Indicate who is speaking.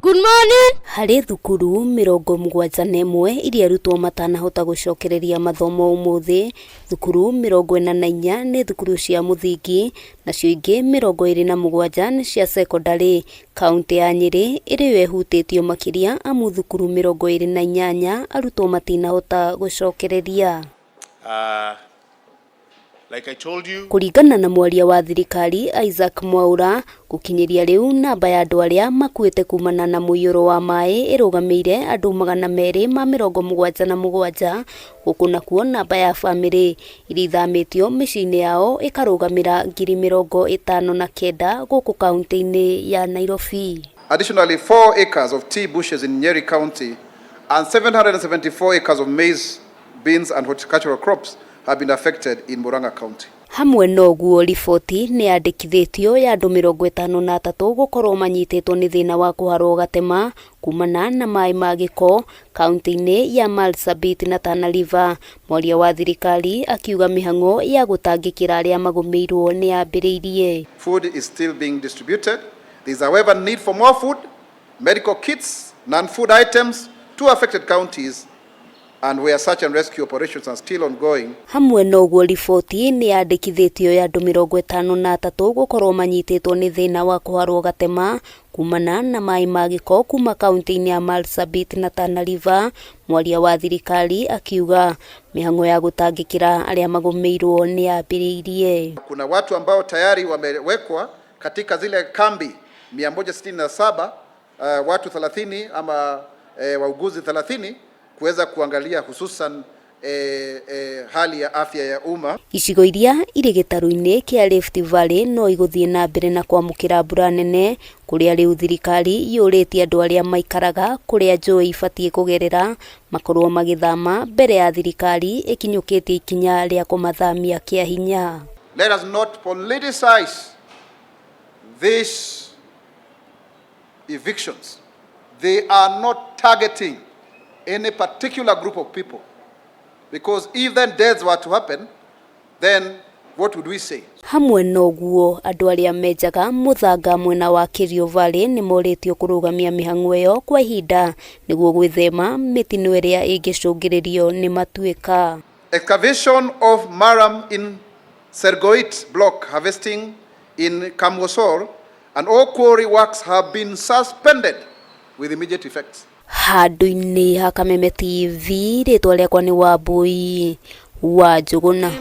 Speaker 1: Good morning. Hari thukuru 71 iria arutwo matanahota gucokereria mathomo umuthi. Thukuru 44 ni thukuru cia muthingi nacio ingi 27 ni cia secondary. Kaunti ya Nyeri iri wehutitio makiria amu thukuru 28 arutwo matinahota gucokereria.
Speaker 2: Like I told you,
Speaker 1: kuringana na mwaria wa thirikari Isaac Mwaura, gukinyiria riu namba ya andu aria makuite kumana na muiyuro wa maai irugameire andu 277 gukuna kuo namba ya family irithamitio miciini yao ikarugamira 59,000 guku kaunti-ini ya Nairobi.
Speaker 3: Additionally, 4 acres of tea bushes in Nyeri County and 774 acres of maize, beans and horticultural crops have been affected in Murang'a County.
Speaker 1: Hamwe noguo riboti ni yandikithitio ya andu 53 gukorwo manyititwo ni thina wa kuharwo gatema kumana na maai ma giko kaunti-ini ya Marsabit na Tana River. Mwaria wa thirikari akiuga mihango ya gutangikira aria magumirwo ni yambiriirie.
Speaker 3: Food is still being distributed. There is however need for more food, medical kits, non-food items to affected counties, and where search and rescue operations are still ongoing.
Speaker 1: Hamwe noguo riboti ni yandikithitio ya andu 53 gukorwo manyititwo ni thina wa kuharwo gatema kumana na maai ma giko kuma kaunti-ini ya Marsabit na Tana River. Mwaria wa thirikari akiuga mihango ya gutangikira aria magumirwo ni yambiriirie.
Speaker 3: Kuna watu ambao tayari wamewekwa katika zile kambi 167, watu 30 ama wauguzi 30 kuweza kuangalia hususan hali ya afya ya umma.
Speaker 1: Icigo iria iri gitaru-ini kia Rift Valley no iguthie na mbere na kwamukira mbura nene kuria riu thirikari yuritie andu aria maikaraga kuria njui ibatie kugerera makorwo magithama mbere ya thirikari ikinyukitie ikinya ria kumathamia kia hinya.
Speaker 3: Let us not politicize these evictions. They are not targeting any particular group of people, because if then deaths were to happen, then what would we say?
Speaker 1: Hamwe noguo andu aria menjaga muthanga mwena wa Kerio Valley ni moritio kurugamia mihango iyo kwa ihinda niguo gwithema mitino iria ingicungiririo ni matuika.
Speaker 3: Excavation of Maram in Sergoit block harvesting in Kamosor and all quarry works have been suspended with immediate effects.
Speaker 1: Handu-ini ha Kameme TV ritwa riakwa ni Wambui wa Njuguna.